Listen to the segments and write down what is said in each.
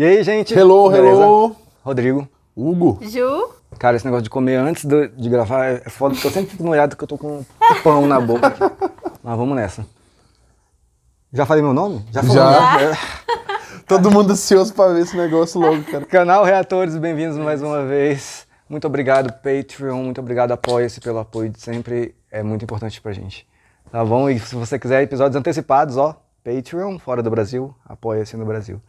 E aí, gente? Hello, Beleza? hello. Rodrigo. Hugo. Ju? Cara, esse negócio de comer antes de gravar é foda, porque eu sempre fico molhado que eu tô com pão na boca aqui. Mas vamos nessa. Já falei meu nome? Já falou, Já. né? Todo mundo ansioso pra ver esse negócio logo, cara. Canal Reatores, bem-vindos mais uma vez. Muito obrigado, Patreon. Muito obrigado, Apoia-se, pelo apoio de sempre. É muito importante pra gente. Tá bom? E se você quiser episódios antecipados, ó, Patreon, fora do Brasil, Apoia-se no Brasil.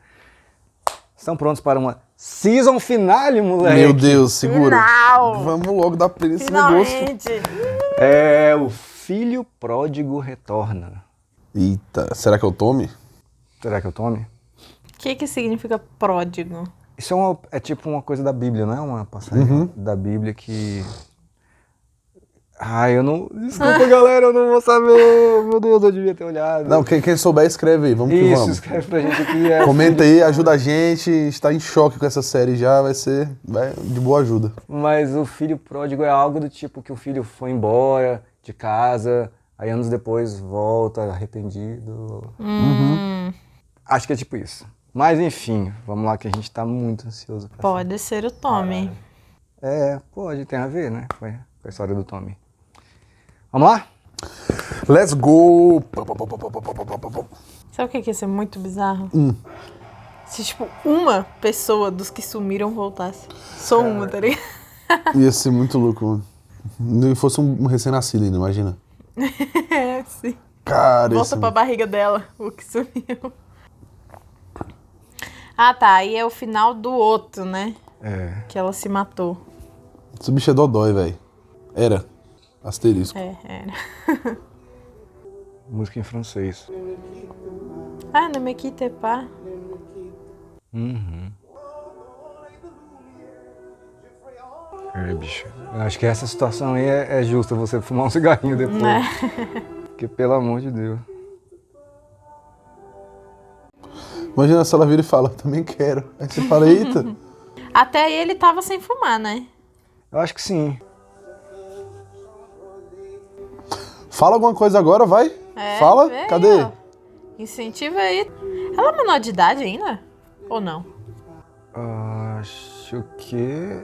Estão prontos para uma season finale, moleque? Meu Deus, segura. Final. Vamos logo dar play nesse negócio. Finalmente. É, o filho pródigo retorna. Eita, será que eu tome? Será que eu tome? O que significa pródigo? Isso é tipo uma coisa da Bíblia, não é uma passagem da Bíblia que... Ai, eu não... Desculpa, galera, eu não vou saber. Meu Deus, eu devia ter olhado. Não, quem souber, escreve aí. Vamos que Isso, vamos. escreve pra gente aqui. Comenta aí, ajuda a gente. Está em choque com essa série já. Vai de boa ajuda. Mas o filho pródigo é algo do tipo que o filho foi embora de casa, aí anos depois volta arrependido. Acho que é tipo isso. Mas enfim, vamos lá que a gente tá muito ansioso. Pode ser o Tommy. Pode, tem a ver, né? Foi a história do Tommy. Vamos lá? Let's go! Sabe o que ia ser muito bizarro? Se, tipo, uma pessoa dos que sumiram voltasse. Só uma, tá ligado? Ia ser muito louco, mano. Nem fosse um recém-nascido ainda, imagina. É, sim. Cara, Volta pra barriga dela, o que sumiu. Ah, tá. Aí é o final do outro, né? É. Que ela se matou. Esse bicho é dodói, velho. Era. Asterisco. Era. Música em francês. Ah, ne me quitte pas. É, bicho. Eu acho que essa situação aí é justa, você fumar um cigarrinho depois. Né? Porque, pelo amor de Deus. Imagina se ela vira e fala, também quero. Aí você fala, eita. Até aí ele tava sem fumar, né? Eu acho que sim. Fala alguma coisa agora, vai. É, Fala, vê aí, cadê? ó. Incentiva aí. Ela é menor de idade ainda? Ou não? Acho que...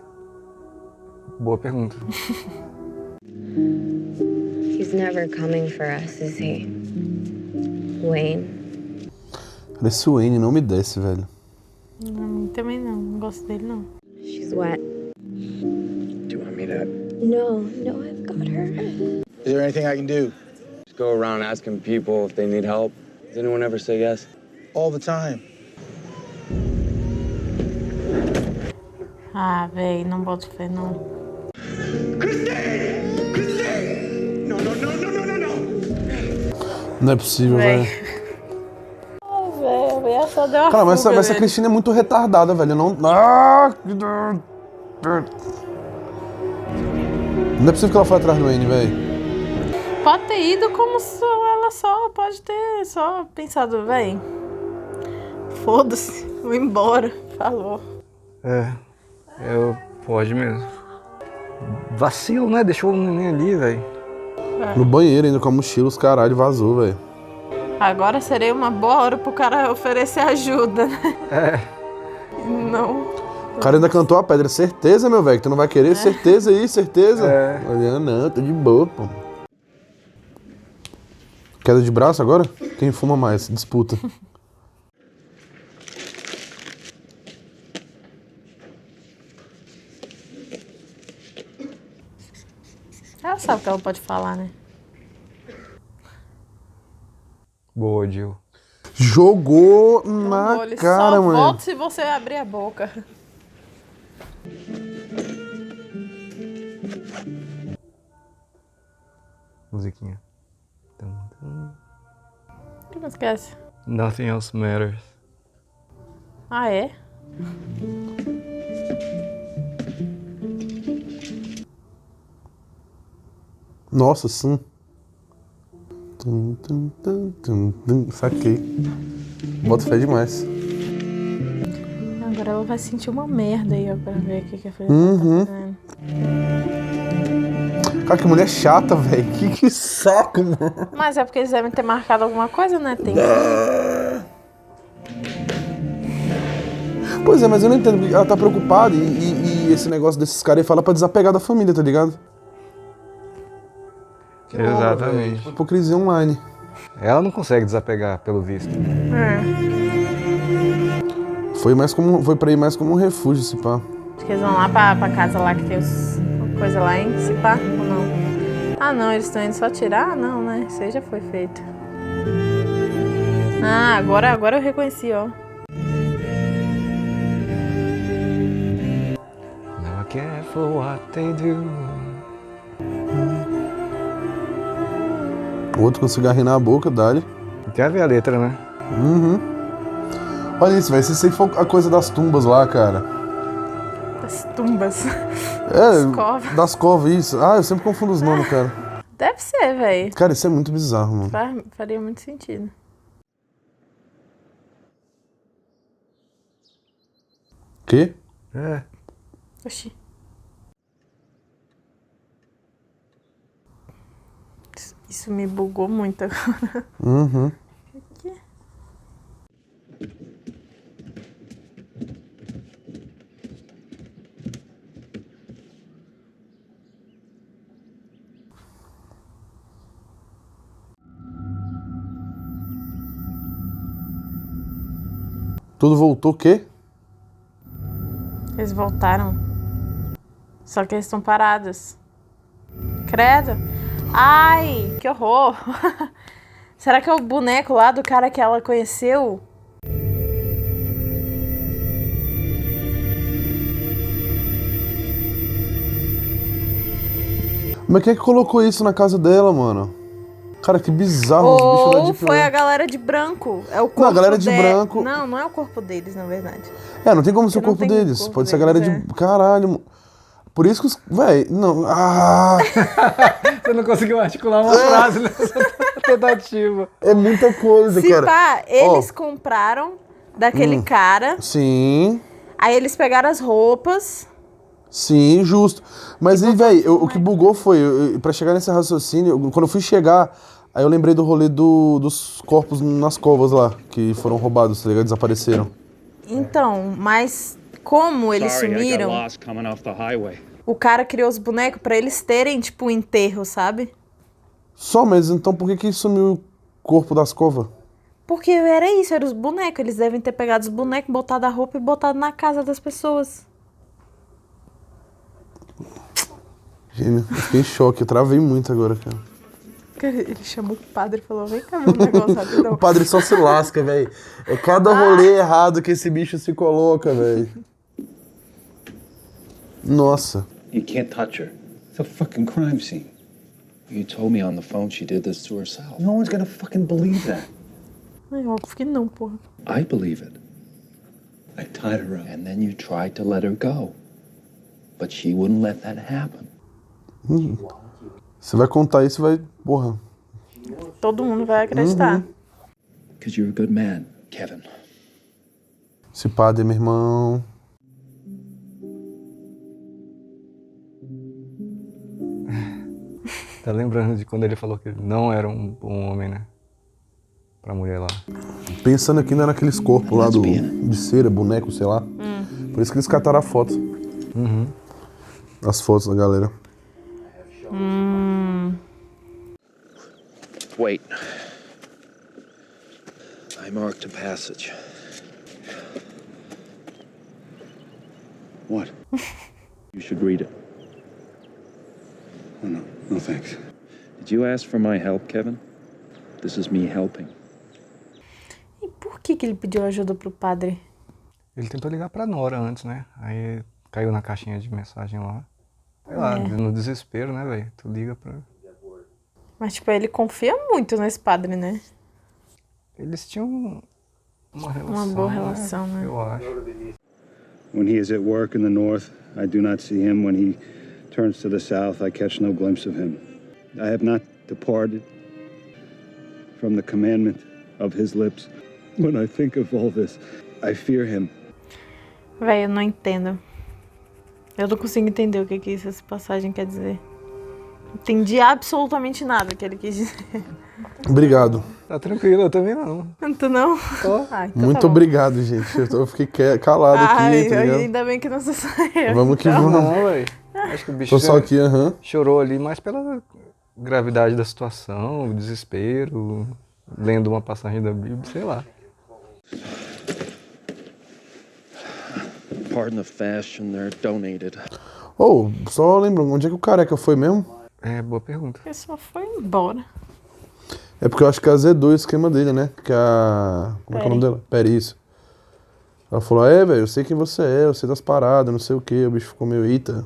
Boa pergunta. He's never coming for us, is he? Wayne? Cara, esse Wayne não me desce, velho. Também não gosto dele, não. She's wet. Do you want me to? No, I've got her. Is there anything I can do? Just go around asking people if they need help. Does anyone ever say yes? All the time. Ah, véi, não boto fé, não. Christine! Christine! No, no, no, no, no, no, no! Não é possível, Véi. velho. Ah, véi, ela só deu uma Cara, mas fuga essa nele. Cristina é muito retardada, velho. Não... Ah! Não é possível que ela foi atrás do Wayne, velho. Pode ter ido como se ela só pode ter só pensado, véi. Foda-se, vou embora. Falou. Pode mesmo. Vacilo, né? Deixou o neném ali, velho. No banheiro ainda com a mochila, os caralho, vazou, velho. Agora seria uma boa hora pro cara oferecer ajuda, né? Não. O cara ainda cantou a pedra. Certeza, meu velho, que tu não vai querer? Certeza aí, certeza. Olha, não, tô de boa, pô. Queda de braço agora? Quem fuma mais? Disputa. Ela sabe que ela pode falar, né? Boa, Jill. Jogou na Ele cara, só mano. volta se você abrir a boca. Musiquinha. Tum, tum. Não esquece. Nothing else matters. Ah, é? Nossa, sim. Saquei. Bota fé demais. Agora ela vai sentir uma merda aí, ó, pra ver o que a Felipe Uhum. tá fazendo. Cara, que mulher chata, velho. Que saco, mano. Mas é porque eles devem ter marcado alguma coisa, né? Tem. Pois é, mas eu não entendo, porque ela tá preocupada e esse negócio desses caras aí fala pra desapegar da família, tá ligado? Exatamente. Obra, hipocrisia online. Ela não consegue desapegar, pelo visto. Foi pra ir mais como um refúgio, esse pá. Acho que eles vão lá pra casa lá que tem coisa lá, hein? Se pá, ou não? Ah, não, eles estão indo só tirar? Ah, não, né? Isso aí já foi feito. Ah, agora eu reconheci, ó. Now careful what they do. O outro com cigarrinho na boca, dá-lhe. Quer ver a letra, né? Olha isso, velho. Se isso aí for a coisa das tumbas lá, cara. Das tumbas. É, covas. das covas, isso. Ah, eu sempre confundo os nomes, cara. Deve ser, velho. Cara, isso é muito bizarro, mano. Faria muito sentido. Quê? É. Oxi. Isso me bugou muito agora. Uhum. Tudo voltou o quê? Eles voltaram. Só que eles estão parados. Credo. Ai, que horror. Será que é o boneco lá do cara que ela conheceu? Mas quem é que colocou isso na casa dela, mano? Cara, que bizarro os bichos da Ou Deep foi a Web. galera de branco? É o corpo Não, a galera de branco- Não, não é o corpo deles, na verdade. É, não tem como ser o Porque não corpo tem deles. corpo Pode ser a deles, galera de... Caralho, mano. Por isso que os... Véi, não... Ah... Você não conseguiu articular uma frase nessa tentativa. É muita coisa, Se cara. pá, eles compraram daquele cara, Sim, aí eles pegaram as roupas. sim, justo. Mas aí, velho, o que bugou foi, pra chegar nesse raciocínio, quando eu fui chegar, aí eu lembrei do rolê dos corpos nas covas lá, que foram roubados, tá ligado? Desapareceram. Então, mas como eles Sorry, I got sumiram, lost coming off the highway. o cara criou os bonecos pra eles terem, tipo, um enterro, sabe? Só, mas então por que sumiu o corpo das covas? Porque era isso, eram os bonecos. Eles devem ter pegado os bonecos, botado a roupa e botado na casa das pessoas. Gênio, eu fiquei em choque, eu travei muito agora, cara. Ele chamou o padre e falou, vem cá ver um negócio rapidão. O padre só se lasca, velho. É cada rolê errado que esse bicho se coloca, velho. Nossa. You can't touch her. It's a fucking crime scene. You told me on the phone she did this to herself. No one's gonna fucking believe that. Ai, óbvio que não, porra. I believe it. I tied her up. And then you tried to let her go. But she wouldn't let that happen. Você vai contar isso, vai... Porra. Todo mundo vai acreditar. Because you're a good man, Kevin. Esse padre, meu irmão... Tá lembrando de quando ele falou que ele não era um bom homem, né? Pra mulher lá. Pensando aqui, não era aqueles corpos lá de cera, boneco, sei lá. Por isso que eles cataram a foto. As fotos da galera. Wait. I marked a passage. What? You should read it. Oh, no. No thanks. Did you ask for my help, Kevin? This is me helping. E por que ele pediu ajuda pro padre? Ele tentou ligar pra Nora antes, né? Aí caiu na caixinha de mensagem lá. Sei lá, no desespero, né, velho? Tu liga pra... Mas, tipo, ele confia muito nesse padre, né? Eles tinham uma relação, Uma boa relação, né? Eu acho. When he is at work in the north, I do not see him. When he turns to the south, I catch no glimpse of him. I have not departed from the commandment of his lips. When I think of all this, I fear him. Véi, eu não entendo. Eu não consigo entender o que essa passagem quer dizer. Entendi absolutamente nada que ele quis dizer. Obrigado. Tá tranquilo, eu também não. Tu não? Ó. Ah, então Muito tá bom. obrigado, gente. Eu fiquei calado Ai, aqui, tá ligado? ainda bem que não sou só eu. Vamos que então. vamos. Não, velho. Acho que o bicho Tô só aqui, aham. chorou ali mais pela gravidade da situação, o desespero, lendo uma passagem da Bíblia, sei lá. Pardon the fashion, they're donated. Ô, só lembra, onde é que o careca foi mesmo? É, boa pergunta. Ele só foi embora. É porque eu acho que azedou o esquema dele, né? Que a... Como é que é o nome dela? Peri, isso. Ela falou, velho, eu sei quem você é, eu sei das paradas, não sei o quê. O bicho ficou meio, eita.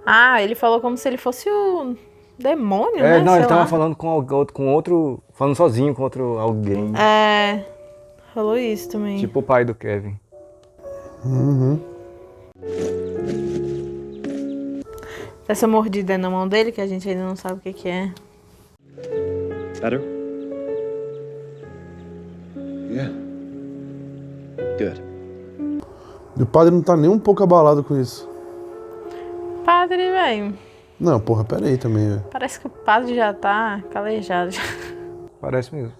Ah, ele falou como se ele fosse o demônio, né? Não, Sei ele tava lá. falando com outro, falando sozinho com outro alguém. É, falou isso também. Tipo o pai do Kevin. Uhum. Essa mordida é na mão dele, que a gente ainda não sabe o que que é. Better? Yeah. Good. E o padre não tá nem um pouco abalado com isso. Padre, velho. Não, porra, pera aí também, velho. Parece que o padre já tá calejado. Parece mesmo.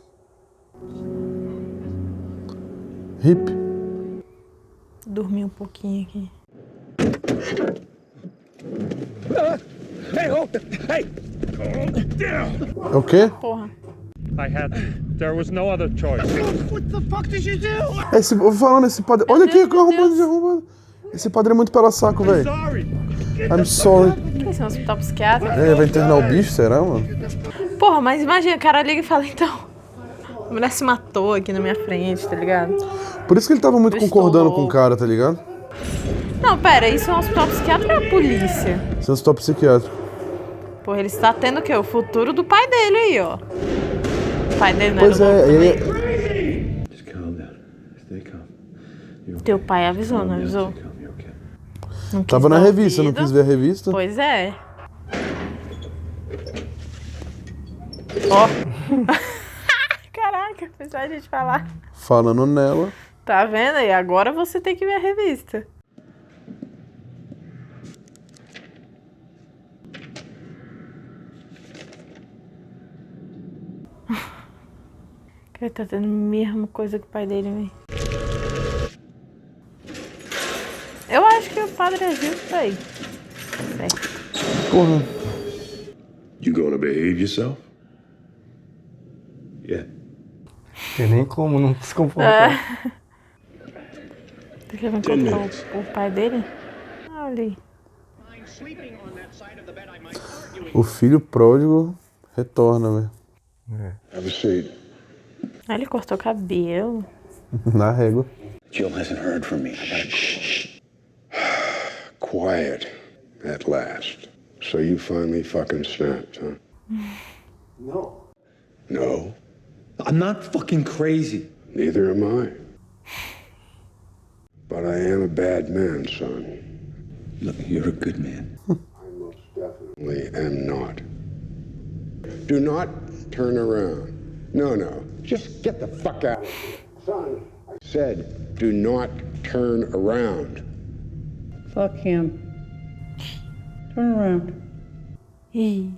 Hip. Dormi um pouquinho aqui. É o quê? Porra. There was no other choice. Falando esse padre... Olha aqui, que arrombado de arrombado. Esse padre é muito pela saco, velho. I'm sorry. Que esse é um hospital psiquiátrico? É, vai internar o bicho, será, mano? Porra, mas imagina, o cara liga e fala, então... A mulher se matou aqui na minha frente, tá ligado? Por isso que ele tava muito Eu concordando estou- com o cara, tá ligado? Não, pera, isso é um hospital psiquiátrico ou é a polícia? Esse é um stop psiquiátrico. Porra, ele está tendo o quê? O futuro do pai dele aí, ó. O pai dele não Pois era louco é, também? ele... Just calm down. Stay calm. You're okay. Teu pai avisou, não Calm down, avisou? stay calm, you're okay. Não quis Tava na dar revista, não ouvido. quis ver a revista? Pois é. Ó. Caraca, fez a gente falar. Falando nela. Tá vendo aí? Agora você tem que ver a revista. Ele tá tendo a mesma coisa que o pai dele, velho. Eu acho que o padre agiu isso aí. Porra. You gonna behave yourself? Yeah. Tem nem como não se comportar. Você quer encontrar o pai dele? Ah, ali. O filho pródigo retorna, velho. Have a seat. Ah, ele cortou o cabelo. Na régua. Jill hasn't heard from me. Quiet at last. So you finally fucking snapped, huh? No. No, I'm not fucking crazy. neither am I. But I am a bad man, son. Look, you're a good man. Definitely am not. Do not turn around. No. Just get the fuck out. Son, I said, do not turn around. Fuck him. Turn around. Ih.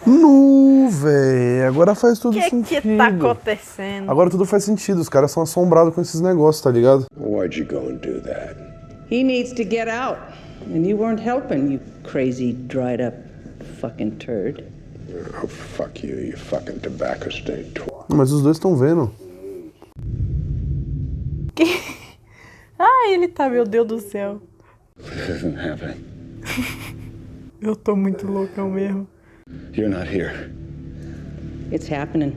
Nu, véi. Agora faz tudo O sentido. que tá acontecendo? Agora tudo faz sentido. Os caras são assombrados com esses negócios, tá ligado? Why'd you go and do that? He needs to get out. And you weren't helping, you crazy, dried up fucking turd. Oh, fuck you, you fucking tobacco stained twat. Mas os dois estão vendo. Ah, ele tá, meu Deus do céu. This isn't happening. Eu tô muito loucão mesmo. You're not here. It's happening.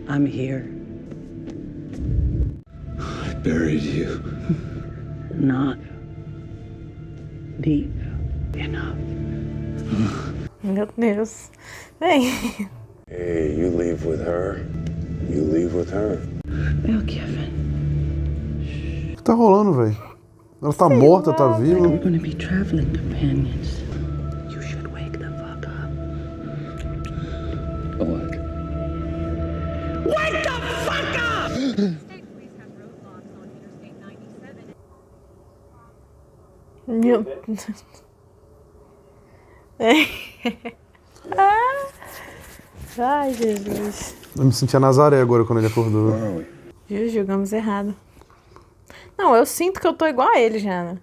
I'm here. I buried you. Not deep enough. Meu Deus. Vem. Hey, you leave with her. You leave with her. Well, Kevin, O que tá rolando, velho? Ela tá morta, tá viva? we're gonna be traveling companions. You should wake the fuck up. What? Wake the fuck up! Meu... Ai, Jesus. Eu me senti a Nazaré agora quando ele acordou. Viu? Julgamos errado. Não, eu sinto que eu tô igual a ele já, né?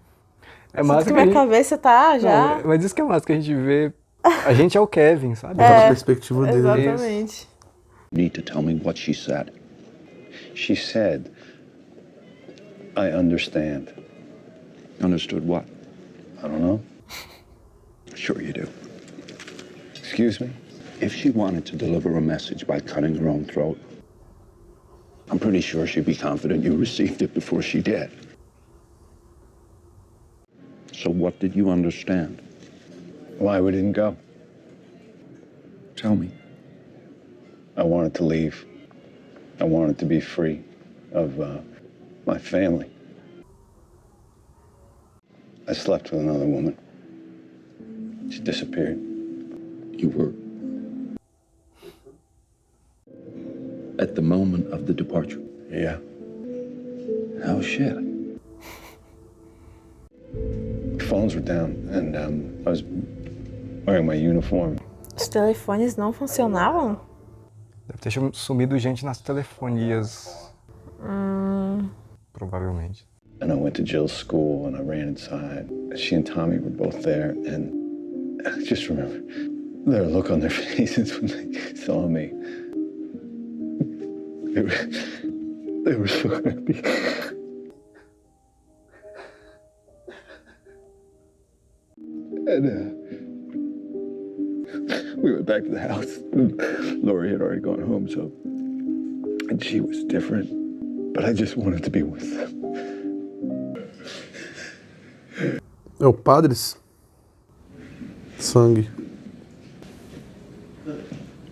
É massa que minha cabeça tá já... Não, mas isso que é massa, que a gente vê... A gente é o Kevin, sabe? Da perspectiva dele. Exatamente. You need to tell me what she said. She said, I understand. Understood what? I don't know. Sure you do. Excuse me? If she wanted to deliver a message by cutting her own throat, I'm pretty sure she'd be confident you received it before she did. So what did you understand? Why we didn't go? Tell me. I wanted to leave. I wanted to be free of my family. I slept with another woman. She disappeared. You were at the moment of the departure. Yeah. Oh shit. Phones were down, and I was wearing my uniform. Os telefones não funcionavam? Deve ter sumido gente nas telefonias. Provavelmente. And I went to Jill's school, and I ran inside. She and Tommy were both there, and I just remember their look on their faces when they saw me. They were so happy. And we went back to the house. Laurie had already gone home, and she was different, but I just wanted to be with them. É o Padres? Sangue.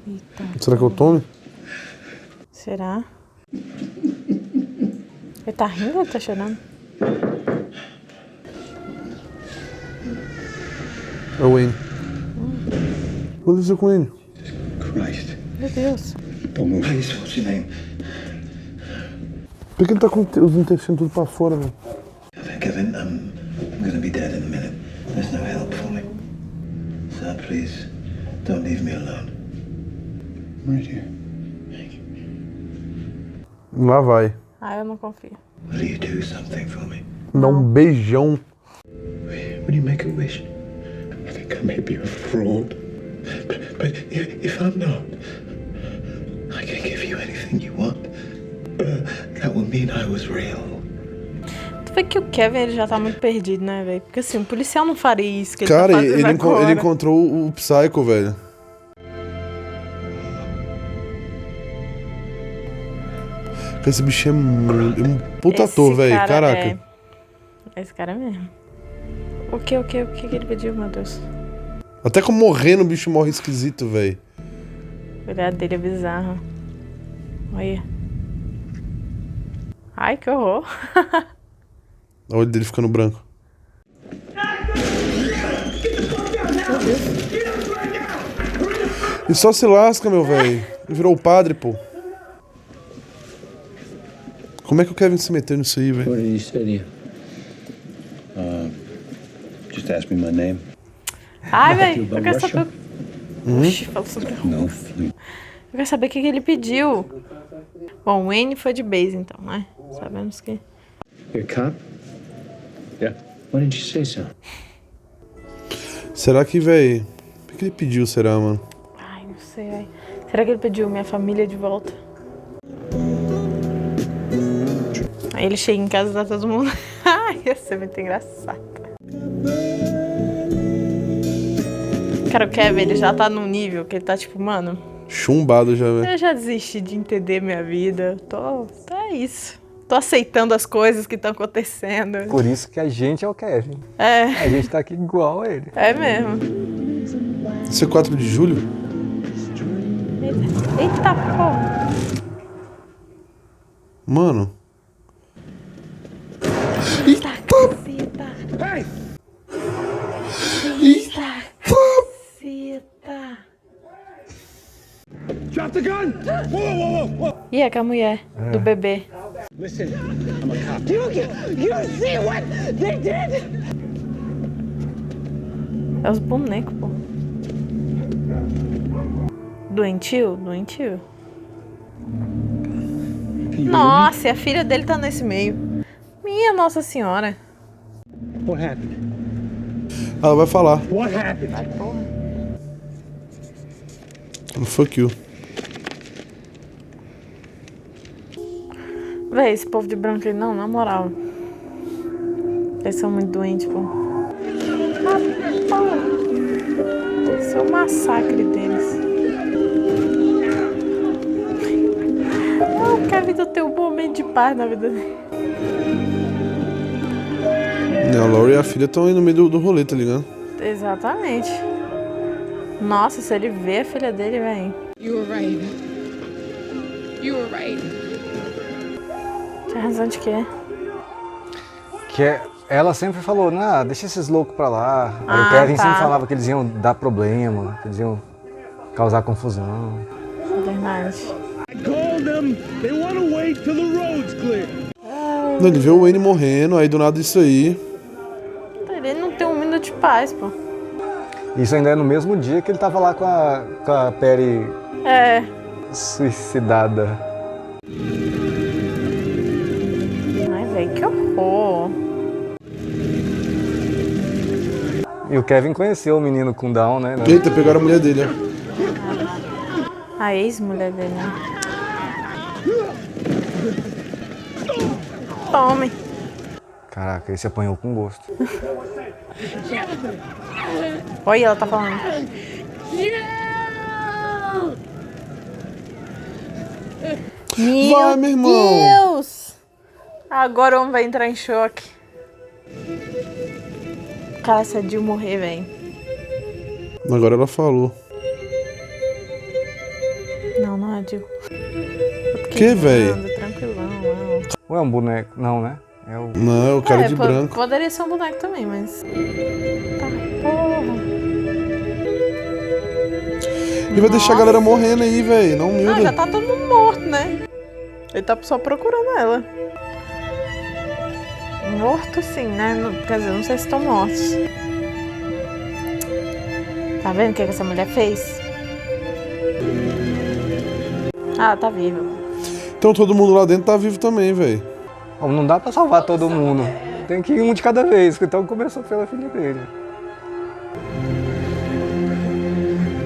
Eita. Será que é o Tommy? Será? Ele tá rindo ou ele tá chorando? É o Wayne. O que aconteceu com ele? Christ. Meu Deus. Don't move. Please, what's your name? Por que ele tá com os intestinos tudo pra fora, velho? Kevin, I'm gonna be dead in a minute. There's no help for me. So please, don't leave me alone. Right here. Lá vai. Ah, eu não confio. Will you do something for me? Dá um beijão. Will you make a wish? I think I may be a fraud. But if I'm not, I can give you anything you want. That will mean I was real. Tu vê que o Kevin ele já tá muito perdido, né, velho? Porque assim, um policial não faria isso que ele Cara, tá fazendo ele agora. encontrou o Psycho, velho. Esse bicho é um puta ator, velho. Caraca. Esse cara é mesmo. O que ele pediu, meu Deus? Até que morrendo o bicho morre esquisito, velho. O olhar dele é bizarro. Olha. Ai, que horror. O olho dele ficando branco. E só se lasca, meu velho. Virou o padre, pô. Como é que o Kevin se meteu nisso aí, velho? What did he say to you? Just ask me my name. Ai, velho, eu quero saber... Oxi, fala sobre Rússia. Eu quero saber o que ele pediu. Bom, o Wayne foi de base, então, né? Sabemos que... You're a cop? Yeah. Why did you say so? Será que, velho... O que ele pediu, será, mano? Ai, não sei, velho. Será que ele pediu minha família de volta? Aí ele chega em casa e dá todo mundo... Ai, ia ser muito engraçado. Cara, o Kevin, ele já tá num nível que ele tá tipo, mano... Chumbado já, velho. Eu já desisti de entender minha vida. É isso. Tô aceitando as coisas que estão acontecendo. Por isso que a gente é o Kevin. É. A gente tá aqui igual a ele. É mesmo. Isso é 4 de julho? Eita porra. Mano. Eita caceta. Ei! Eita caceta. Drop the gun! Whoa, whoa, whoa, whoa! E é com a mulher do bebê. Listen, I'm a cop. You see what they did? É os bonecos, pô. Doentio? Doentio. Nossa, e a filha dele tá nesse meio. Minha Nossa Senhora. What happened? Ela vai falar. What happened? Ai, porra. Fuck you. Véi, esse povo de branco aí, não, na moral. Eles são muito doentes, pô. Esse é o massacre deles. Eu quero ter um momento de paz na vida dele. A Laura e a filha estão aí no meio do rolê, tá ligado? Exatamente. Nossa, se ele vê a filha dele, véi. You were right. You were right. Tinha razão de quê? Ela sempre falou, nah, deixa esses loucos pra lá. Aí Ah, o Kevin tá. sempre falava que eles iam dar problema, que eles iam causar confusão. Verdade. I called them. They want to wait till the road's clear. Não, ele vê o Wayne morrendo, aí do nada isso aí. Ele não tem um minuto de paz, pô. Isso ainda é no mesmo dia que ele tava lá com a Perry É. suicidada. Ai, velho, que horror. E o Kevin conheceu o menino com Down, né? Eita, pegaram a mulher dele, ó. A ex-mulher dele, né? Tome. Caraca, esse apanhou com gosto. Olha, ela tá falando. Vai, meu irmão. Deus! Agora o homem vai entrar em choque. Cara, se a Jill morrer, velho. Agora ela falou. Não, não é a Jill. Que, velho? Tranquilão, Ou é um boneco? Não, né? É o... Não, é o cara de branco. Poderia ser um boneco também, mas... Tá, porra. E vai deixar a galera morrendo aí, velho. Não humilda. Não, já tá todo mundo morto, né? Ele tá só procurando ela. Morto sim, né? Quer dizer, não sei se estão mortos. Tá vendo o que essa mulher fez? Ah, tá viva. Então todo mundo lá dentro tá vivo também, velho. Não dá pra salvar todo mundo. Tem que ir um de cada vez. Então começou pela filha dele.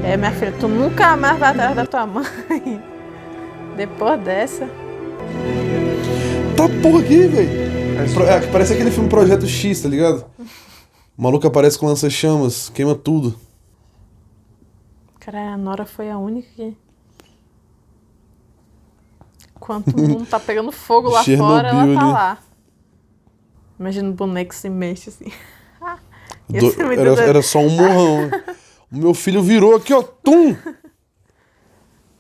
É, minha filha, tu nunca mais vai atrás da tua mãe. Depois dessa. Tá porra aqui, velho. Parece aquele filme Projeto X, tá ligado? O maluco aparece com lança-chamas, queima tudo. Cara, a Nora foi a única que... Enquanto o mundo tá pegando fogo lá fora, ela tá lá. Imagina o boneco se mexe assim. Era só um morrão. O meu filho virou aqui, ó. Tum!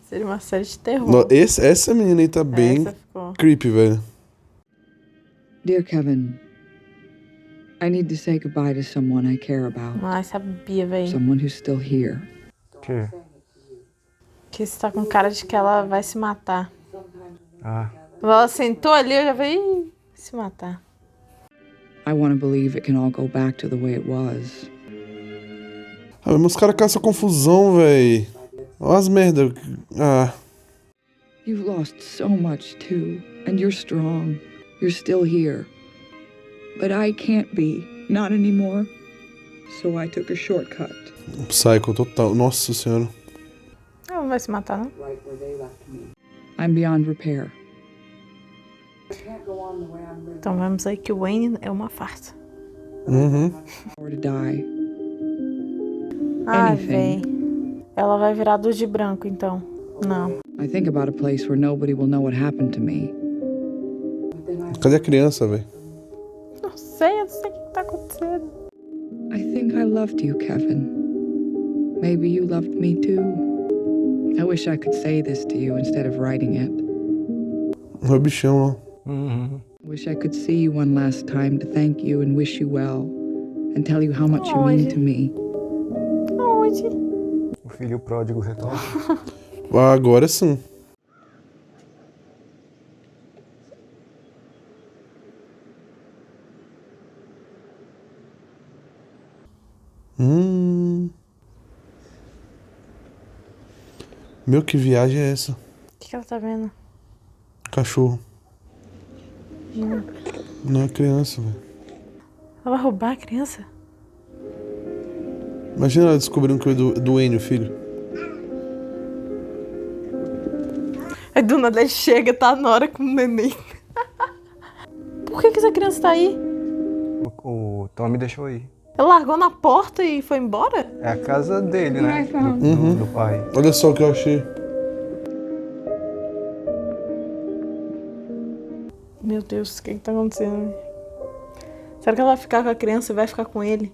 Seria uma série de terror. Essa menina aí tá bem creepy, velho. Dear Kevin, I need to say goodbye to someone I care about. Ai, sabia, velho. Someone who's still here. Que você tá com cara de que ela vai se matar. Ah. Quando ela sentou ali, eu já falei, se matar. I want to believe it can all go back to the way it was. Ah, mas os caras caçam confusão, velho. Olha as merda. Ah. You've lost so much too, and you're strong. You're still here. But I can't be, not anymore. So I took a shortcut. Psycho total. Nossa senhora. Ela não vai se matar, não? I'm beyond repair. Então vamos aí que o Wayne é uma farsa. Or to die. Ai, véi. Ela vai virar luz de branco, então. Não. I think about a place where nobody will know what happened to me. Cadê a criança, velho? Não sei o que tá acontecendo. I think I loved you, Kevin. Maybe you loved me too. I wish I could say this to you instead of writing it. O bichão, ó. I wish I could see you one last time to thank you and wish you well and tell you how much you mean to me. Onde? O filho pródigo retorna. Agora sim. Meu, que viagem é essa? O que ela tá vendo? Cachorro. Não é criança, velho. Ela vai roubar a criança? Imagina ela descobrindo que é do Wayne, o filho. Aí do nada ele chega, tá a Nora com o neném. Por que essa criança tá aí? O Tommy deixou aí. Ele largou na porta e foi embora? É a casa dele, né? Do pai. Olha só o que eu achei. Meu Deus, o que tá acontecendo? Será que ela vai ficar com a criança e vai ficar com ele?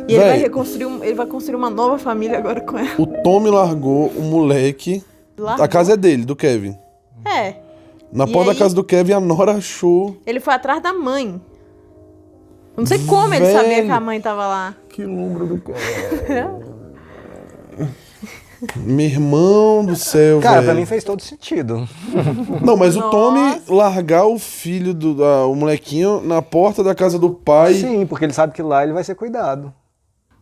E ele vai reconstruir, ele vai construir uma nova família agora com ela. O Tommy largou o moleque. Largou? A casa é dele, do Kevin. É. Na E porta aí- da casa do Kevin, a Nora achou. Ele foi atrás da mãe. Eu não sei como ele Velho. sabia que a mãe tava lá. Que lombro do cara. Meu irmão do céu, Cara, velho. pra mim fez todo sentido. Não, mas o Tommy largar o filho o molequinho na porta da casa do pai. Sim, porque ele sabe que lá ele vai ser cuidado.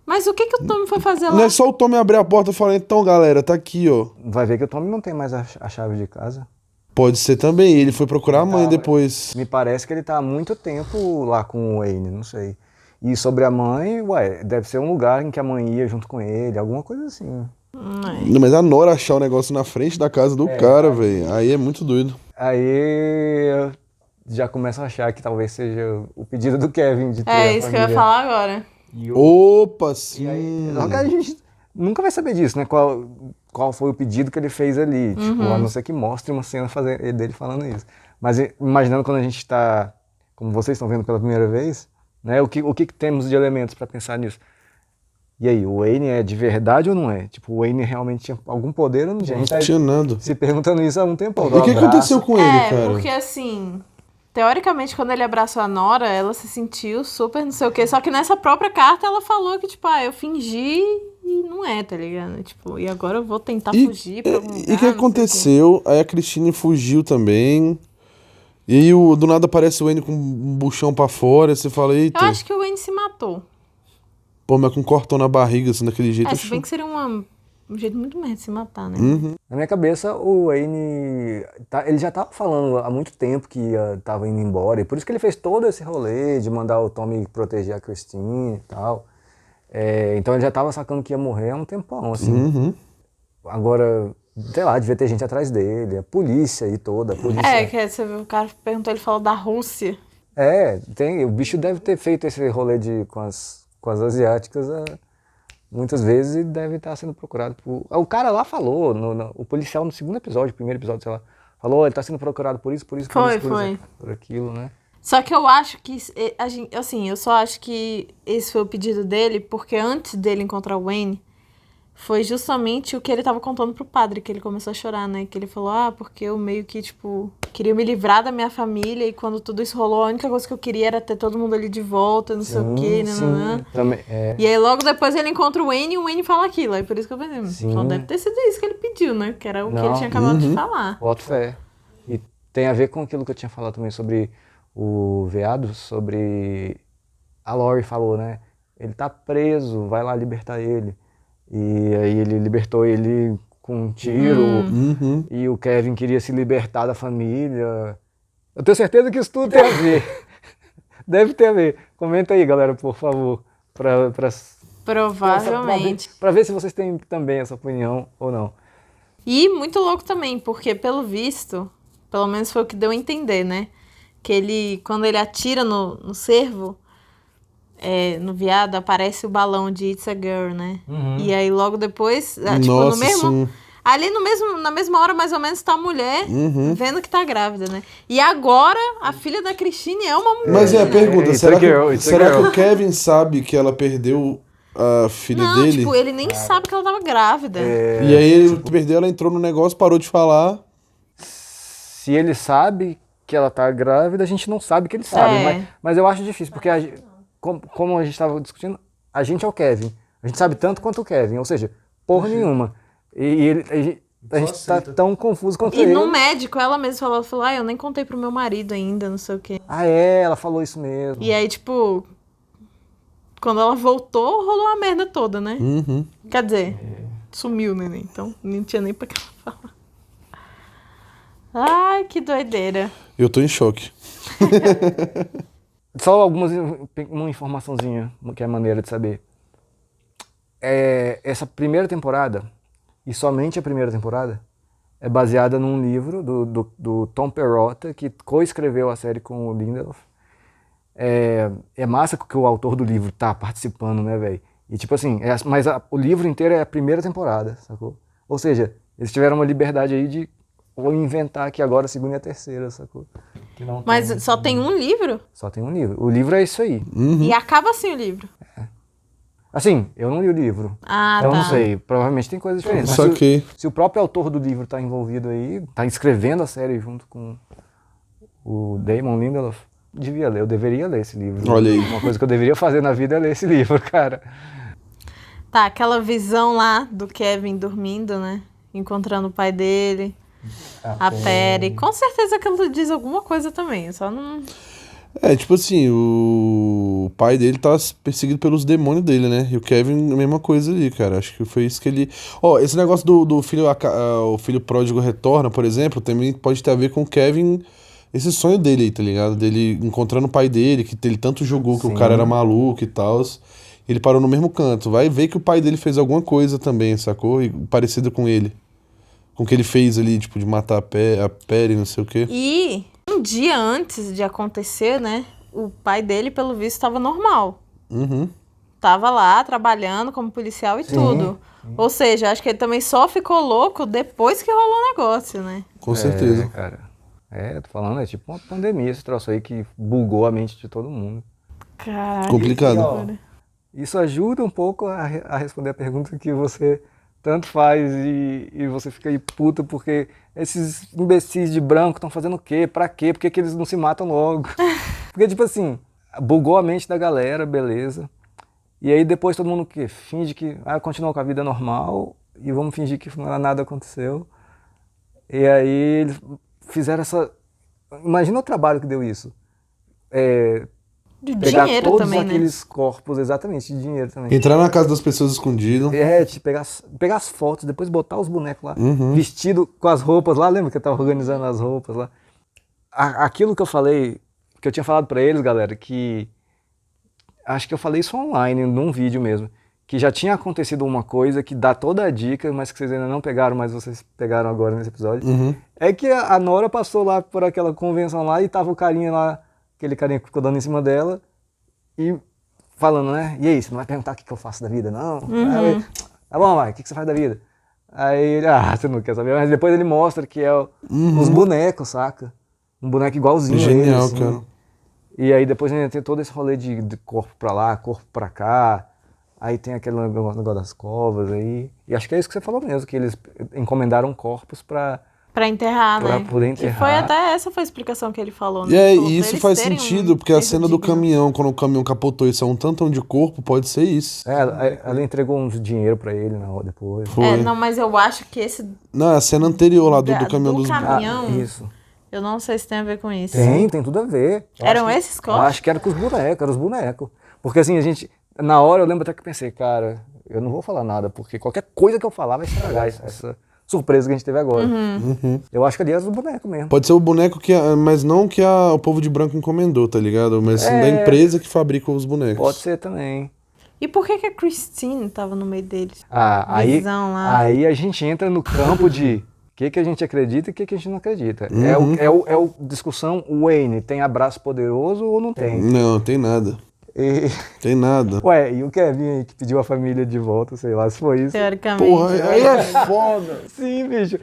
Mas o que o Tommy foi fazer lá? Não é só o Tommy abrir a porta e falar, então, galera, tá aqui, ó. Vai ver que o Tommy não tem mais a chave de casa. Pode ser também. Ele foi procurar a mãe depois. Me parece que ele tá há muito tempo lá com o Wayne, não sei. E sobre a mãe, deve ser um lugar em que a mãe ia junto com ele, alguma coisa assim. Não, mas a Nora achar o negócio na frente da casa do cara, velho. Aí é muito doido. Aí eu já começo a achar que talvez seja o pedido do Kevin de ter a É isso que eu ia família. falar agora. Opa, sim. Só que a gente nunca vai saber disso, né? Qual foi o pedido que ele fez ali. Tipo, a não ser que mostre uma cena dele falando isso. Mas imaginando quando a gente tá, como vocês estão vendo pela primeira vez, né? O que temos de elementos pra pensar nisso? E aí, o Wayne é de verdade ou não é? Tipo, o Wayne realmente tinha algum poder ou não tinha? A gente tá Tinha nada. se perguntando isso há um tempo. E o que aconteceu com ele, cara? Porque assim, teoricamente, quando ele abraçou a Nora, ela se sentiu super não sei o quê. Só que nessa própria carta ela falou que, tipo, eu fingi e não é, tá ligado? Tipo, e agora eu vou tentar fugir pra algum lugar. E o que aconteceu? Aí a Christine fugiu também. E aí do nada aparece o Wayne com um buchão pra fora. Você fala, eita. Eu acho que o Wayne se matou. Pô, mas com um cortão na barriga, assim, daquele jeito. Se bem que seria um jeito muito merda de se matar, né? Na minha cabeça, o Wayne, ele já tava falando há muito tempo que tava indo embora, e por isso que ele fez todo esse rolê de mandar o Tommy proteger a Christine e tal. Então ele já tava sacando que ia morrer há um tempão, assim. Agora, sei lá, devia ter gente atrás dele, a polícia aí toda, a polícia. Que você viu, o cara perguntou, ele falou da Rússia. O bicho deve ter feito esse rolê com as asiáticas muitas vezes e deve estar sendo procurado por... O cara lá falou, o policial no segundo episódio, primeiro episódio, sei lá, falou, ele tá sendo procurado por isso, por aquilo, né? Só que eu acho que, eu só acho que esse foi o pedido dele, porque antes dele encontrar o Wayne, foi justamente o que ele tava contando pro padre, que ele começou a chorar, né? Que ele falou, porque eu meio que, tipo, queria me livrar da minha família e quando tudo isso rolou, a única coisa que eu queria era ter todo mundo ali de volta, não sei o quê, né? Também, E aí logo depois ele encontra o Wayne e o Wayne fala aquilo, aí por isso que eu pensei, só deve ter sido isso que ele pediu, né? Que era o que ele tinha acabado de falar. Boto fé. E tem a ver com aquilo que eu tinha falado também sobre o veado, sobre... A Lori falou, né? Ele tá preso, vai lá libertar ele. E aí ele libertou ele com um tiro. E o Kevin queria se libertar da família. Eu tenho certeza que isso tudo tem a ver. Deve ter a ver. Comenta aí, galera, por favor. Provavelmente. Pra ver se vocês têm também essa opinião ou não. E muito louco também, porque pelo visto, pelo menos foi o que deu a entender, né? Que ele, quando ele atira no cervo, no viado, aparece o balão de It's a Girl, né? E aí logo depois, no mesmo... sim. Ali na mesma hora, mais ou menos, tá a mulher vendo que tá grávida, né? E agora, a filha da Christine é uma mulher. Mas a pergunta, It's será, a girl, it's a será que girl. o Kevin sabe que ela perdeu a filha Não, dele? tipo, ele nem sabe que ela tava grávida. E aí ele perdeu, ela entrou no negócio, parou de falar. Se ele sabe que ela tá grávida, a gente não sabe que ele sabe. Mas eu acho difícil, porque como a gente tava discutindo, a gente é o Kevin. A gente sabe tanto quanto o Kevin, ou seja, porra nenhuma. E a gente tá tão confuso quanto ele. E no médico, ela mesma falou, eu nem contei pro meu marido ainda, não sei o quê. Ela falou isso mesmo. E aí, tipo, quando ela voltou, rolou a merda toda, né? Quer dizer, sumiu o neném, então não tinha nem pra que ela falar. Ai, que doideira. Eu tô em choque. Só uma informaçãozinha que é maneira de saber. Essa primeira temporada, e somente a primeira temporada, é baseada num livro do Tom Perrotta, que coescreveu a série com o Lindelof. É massa que o autor do livro tá participando, né, velho? E tipo assim, mas o livro inteiro é a primeira temporada, sacou? Ou seja, eles tiveram uma liberdade aí de inventar aqui agora a segunda e a terceira, sacou? Mas só tem um livro? Só tem um livro. O livro é isso aí. E acaba assim o livro? Assim, eu não li o livro. Ah, eu tá. não sei. Provavelmente tem coisas diferentes. Só Mas que... se o próprio autor do livro tá envolvido aí, tá escrevendo a série junto com o Damon Lindelof, eu deveria ler esse livro. Olha aí. Uma coisa que eu deveria fazer na vida é ler esse livro, cara. Tá, aquela visão lá do Kevin dormindo, né? Encontrando o pai dele, a Perry. Com certeza aquilo diz alguma coisa também, só não... tipo assim, o pai dele tá perseguido pelos demônios dele, né? E o Kevin, a mesma coisa ali, cara. Acho que foi isso que ele... esse negócio do filho, o filho pródigo retorna, por exemplo, também pode ter a ver com o Kevin, esse sonho dele aí, tá ligado? Dele encontrando o pai dele, que ele tanto julgou que o cara era maluco e tal. Ele parou no mesmo canto. Vai ver que o pai dele fez alguma coisa também, sacou? E parecido com ele. Com o que ele fez ali, tipo, de matar a Perry, não sei o quê. E um dia antes de acontecer, né? O pai dele, pelo visto, estava normal. Tava lá, trabalhando como policial e tudo. Ou seja, acho que ele também só ficou louco depois que rolou o negócio, né? Com certeza. Cara. Tô falando, é tipo uma pandemia esse troço aí que bugou a mente de todo mundo. Caralho. Complicado. Isso ajuda um pouco a responder a pergunta que você tanto faz e você fica aí puta porque esses imbecis de branco estão fazendo o quê? Pra quê? Por que eles não se matam logo? Porque, tipo assim, bugou a mente da galera, beleza. E aí depois todo mundo que finge que continua com a vida normal e vamos fingir que nada aconteceu. E aí eles fizeram essa... Imagina o trabalho que deu isso. De pegar dinheiro todos também, aqueles corpos, exatamente, de dinheiro também. Entrar na casa das pessoas escondido. Pegar as fotos, depois botar os bonecos lá, vestido com as roupas lá, lembra que eu tava organizando as roupas lá? Aquilo que eu falei, que eu tinha falado pra eles, galera, que acho que eu falei isso online, num vídeo mesmo, que já tinha acontecido uma coisa que dá toda a dica, mas que vocês ainda não pegaram, mas vocês pegaram agora nesse episódio, é que a Nora passou lá por aquela convenção lá e tava o carinha lá, aquele carinha que ficou dando em cima dela e falando, né? E aí, você não vai perguntar o que eu faço da vida, não? Tá bom, vai, o que você faz da vida? Aí ele, você não quer saber. Mas depois ele mostra que é os bonecos, saca? Um boneco igualzinho. Genial, a ele, assim. cara. E aí depois ainda tem todo esse rolê de corpo pra lá, corpo pra cá. Aí tem aquele negócio das covas aí. E acho que é isso que você falou mesmo, que eles encomendaram corpos pra enterrar, pra né? poder enterrar. E foi até essa foi a explicação que ele falou, né? E isso faz sentido, porque a cena do caminhão, quando o caminhão capotou e saiu um tantão de corpo, pode ser isso. Ela entregou uns dinheiro pra ele depois. Não, mas eu acho que esse... Não, a cena anterior lá do caminhão dos... caminhão, isso. Eu não sei se tem a ver com isso. Tem tudo a ver. Eram esses corpos? Eu acho que era com os bonecos, eram os bonecos. Porque assim, na hora eu lembro até que pensei, cara, eu não vou falar nada, porque qualquer coisa que eu falar vai estragar essa surpresa que a gente teve agora. Eu acho que ali era os bonecos mesmo. Pode ser o boneco mas não que o povo de branco encomendou, tá ligado? Mas sim da empresa que fabrica os bonecos. Pode ser também. E por que a Christine tava no meio deles? Aí a gente entra no campo de o que a gente acredita e o que a gente não acredita. É o discussão Wayne, tem abraço poderoso ou não tem? Não, tem nada. Tem nada. Ué, e o Kevin aí que pediu a família de volta, sei lá, se foi isso. Teoricamente. Porra, aí é foda. Sim, bicho.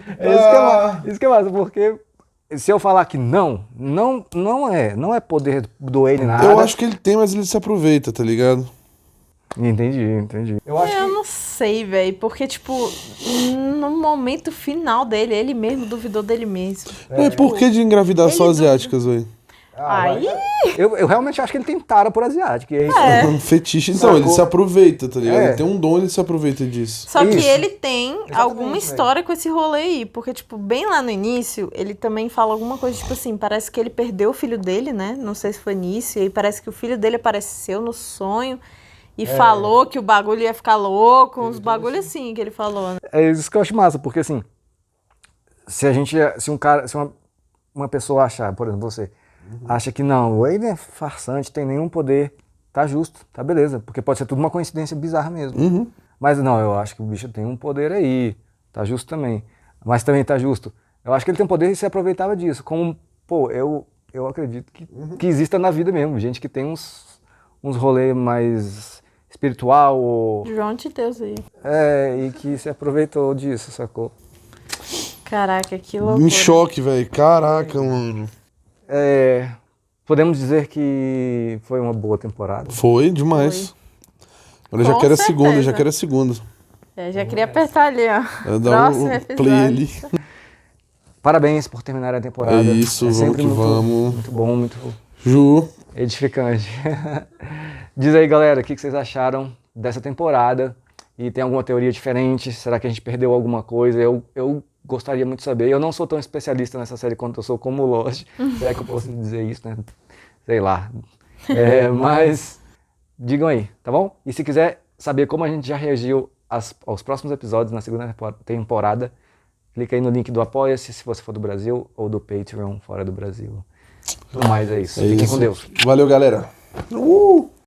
Isso que é massa, porque se eu falar que não é poder do Wayne nada. Eu acho que ele tem, mas ele se aproveita, tá ligado? Entendi. Eu não sei, velho, porque, tipo, no momento final dele, ele mesmo duvidou dele mesmo. Por que de engravidar só asiáticas, velho? Aí... Eu realmente acho que ele tem tara por asiático. Um fetiche, então, ele se aproveita, tá ligado? Ele tem um dom, ele se aproveita disso. Só que ele tem alguma história com esse rolê aí, porque, tipo, bem lá no início, ele também fala alguma coisa, tipo assim, parece que ele perdeu o filho dele, né? Não sei se foi nisso, e aí parece que o filho dele apareceu no sonho, e falou que o bagulho ia ficar louco, uns bagulho assim que ele falou, né? É isso que eu acho massa, porque assim, se uma pessoa achar, por exemplo, você, acha que não, o Wayne é farsante, tem nenhum poder, tá justo, tá beleza, porque pode ser tudo uma coincidência bizarra mesmo. Mas não, eu acho que o bicho tem um poder aí, tá justo também, mas também tá justo. Eu acho que ele tem um poder e se aproveitava disso, como, pô, eu acredito que exista na vida mesmo, gente que tem uns rolês mais espiritual ou... João de Deus aí. E que se aproveitou disso, sacou? Caraca, que loucura. Em choque, velho. Caraca, mano. Podemos dizer que foi uma boa temporada. Foi demais. Olha, já quero a segunda, já quero a segunda. Já queria apertar ali, ó. Dar um play ali. Parabéns por terminar a temporada. É isso, vamos sempre que vamos. Muito bom, muito Ju. edificante. Diz aí, galera, o que vocês acharam dessa temporada? E tem alguma teoria diferente? Será que a gente perdeu alguma coisa? Eu gostaria muito de saber. Eu não sou tão especialista nessa série quanto eu sou como Lost. Será que eu posso dizer isso, né? Sei lá. Mas digam aí, tá bom? E se quiser saber como a gente já reagiu aos próximos episódios na segunda temporada, clica aí no link do Apoia-se, se você for do Brasil, ou do Patreon fora do Brasil. No mais é isso. Fiquem com Deus. Valeu, galera.